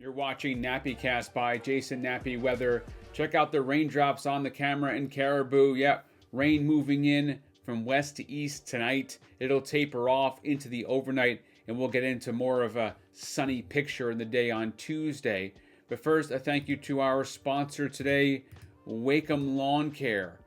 You're watching Nappicast by Jason Nappy Weather. Check out the raindrops on the camera in Caribou. Yep, rain moving in from west to east tonight. It'll taper off into the overnight, and we'll get into more of a sunny picture in the day on Tuesday. But first, a thank you to our sponsor today, Wakeham Lawn Care.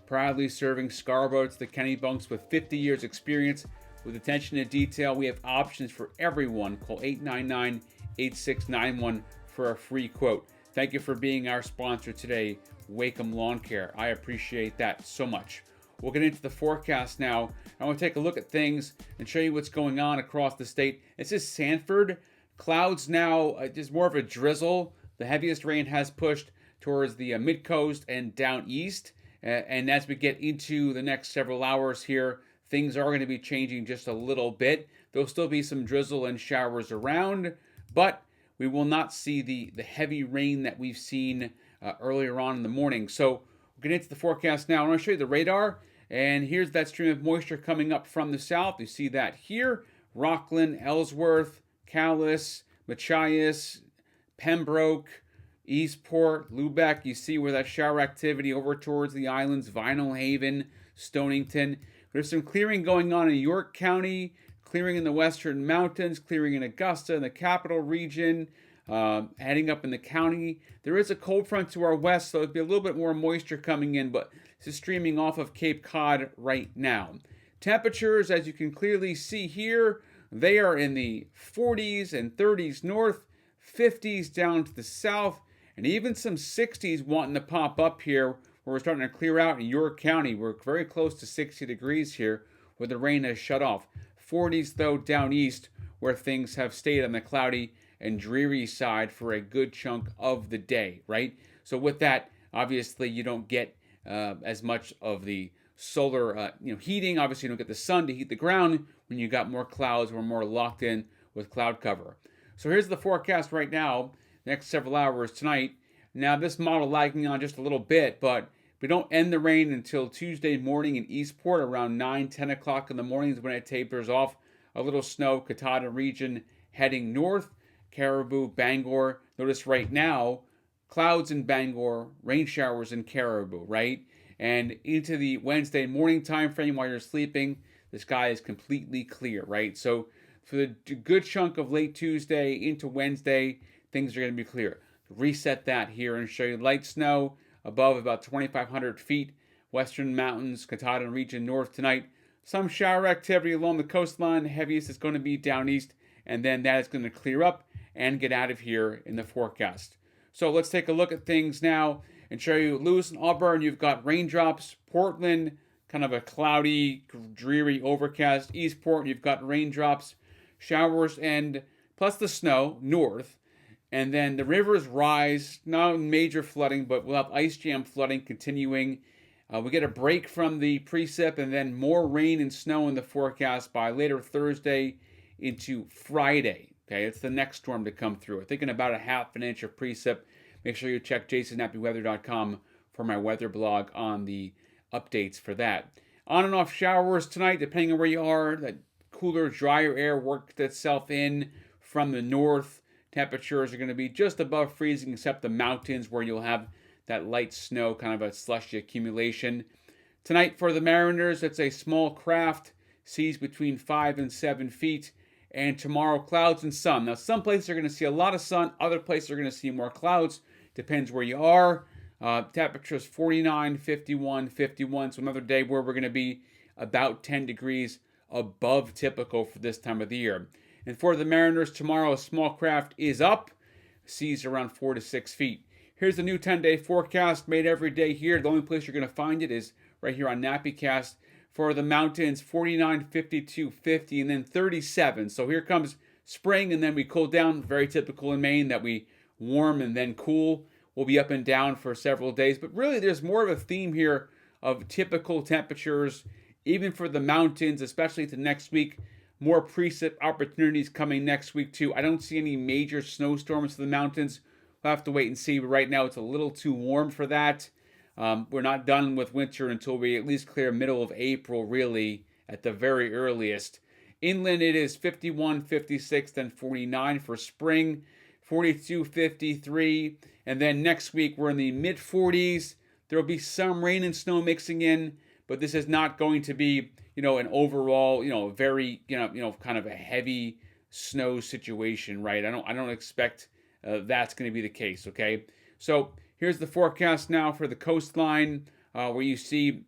Proudly serving Scarborough to the Kennebunks with 50 years experience. With attention to detail, we have options for everyone. Call 899-8691 for a free quote. Thank you for being our sponsor today, Wakeham Lawn Care. I appreciate that so much. We'll get into the forecast now. I want to take a look at things and show you what's going on across the state. This is Sanford. Clouds now, just more of a drizzle. The heaviest rain has pushed towards the mid-coast and down east. And as we get into the next several hours here, things are going to be changing just a little bit. There'll still be some drizzle and showers around, but we will not see the heavy rain that we've seen earlier on in the morning. So we'll get into the forecast now. I want to show you the radar, and here's that stream of moisture coming up from the south. You see that here. Rockland, Ellsworth, Calais, Machias, Pembroke, Eastport, Lubeck. You see where that shower activity over towards the islands, Vinyl Haven, Stonington. There's some clearing going on in York County, clearing in the western mountains, clearing in Augusta in the capital region, heading up in the county. There is a cold front to our west, so it'll be a little bit more moisture coming in, but this is streaming off of Cape Cod right now. Temperatures, as you can clearly see here, they are in the 40s and 30s north, 50s down to the south, and even some 60s wanting to pop up here where we're starting to clear out in York County. We're very close to 60 degrees here where the rain has shut off. 40s, though, down east where things have stayed on the cloudy and dreary side for a good chunk of the day, right? So with that, obviously, you don't get as much of the solar heating. Obviously, you don't get the sun to heat the ground when you got more clouds. We're more locked in with cloud cover. So here's the forecast right now, next several hours tonight. Now, this model lagging on just a little bit, but we don't end the rain until Tuesday morning in Eastport around 9, 10 o'clock in the mornings when it tapers off. A little snow, Katahdin region heading north, Caribou, Bangor. Notice right now, clouds in Bangor, rain showers in Caribou, right? And into the Wednesday morning time frame while you're sleeping, the sky is completely clear, right? So for the good chunk of late Tuesday into Wednesday, things are going to be clear. Reset that here and show you light snow above about 2,500 feet. Western mountains, Katahdin region north tonight. Some shower activity along the coastline. Heaviest is going to be down east. And then that is going to clear up and get out of here in the forecast. So let's take a look at things now and show you Lewis and Auburn. You've got raindrops. Portland, kind of a cloudy, dreary, overcast. Eastport, you've got raindrops, showers, and plus the snow north. And then the rivers rise, not major flooding, but we'll have ice jam flooding continuing. We get a break from the precip and then more rain and snow in the forecast by later Thursday into Friday. Okay, it's the next storm to come through. We're thinking about a half an inch of precip. Make sure you check jasonnappyweather.com for my weather blog on the updates for that. On and off showers tonight, depending on where you are. That cooler, drier air worked itself in from the north. Temperatures are going to be just above freezing except the mountains where you'll have that light snow, kind of a slushy accumulation. Tonight for the Mariners, it's a small craft, seas between 5 and 7 feet. And tomorrow, clouds and sun. Now, some places are going to see a lot of sun. Other places are going to see more clouds. Depends where you are. Temperatures 49, 51, 51. So another day where we're going to be about 10 degrees above typical for this time of the year. And for the Mariners, tomorrow a small craft is up. Seas around 4 to 6 feet. Here's the new 10-day forecast made every day here. The only place you're going to find it is right here on Nappicast. For the mountains, 49, 52, 50, and then 37. So here comes spring, and then we cool down. Very typical in Maine that we warm and then cool. We'll be up and down for several days. But really, there's more of a theme here of typical temperatures, even for the mountains, especially to next week. More precip opportunities coming next week, too. I don't see any major snowstorms to the mountains. We'll have to wait and see. But right now, it's a little too warm for that. We're not done with winter until we at least clear middle of April, really, at the very earliest. Inland, it is 51, 56, then 49 for spring. 42, 53. And then next week, we're in the mid 40s. There will be some rain and snow mixing in, but this is not going to be, an overall, very, kind of a heavy snow situation, right? I don't expect that's going to be the case, okay? So here's the forecast now for the coastline, where you see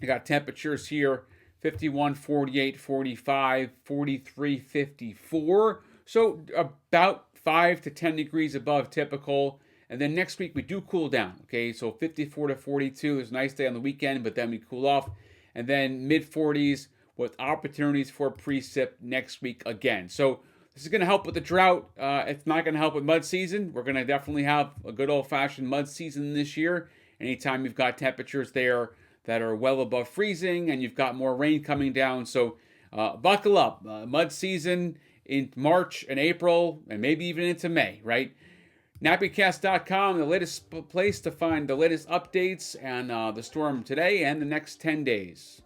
you got temperatures here 51, 48, 45, 43, 54. So about 5 to 10 degrees above typical. And then next week we do cool down, okay? So 54 to 42 is a nice day on the weekend, but then we cool off. And then mid 40s with opportunities for precip next week again. So this is going to help with the drought. It's not going to help with mud season. We're going to definitely have a good old-fashioned mud season this year. Anytime you've got temperatures there that are well above freezing and you've got more rain coming down. So buckle up. Mud season in March and April and maybe even into May, right? Nappicast.com, the latest place to find the latest updates and the storm today and the next 10 days.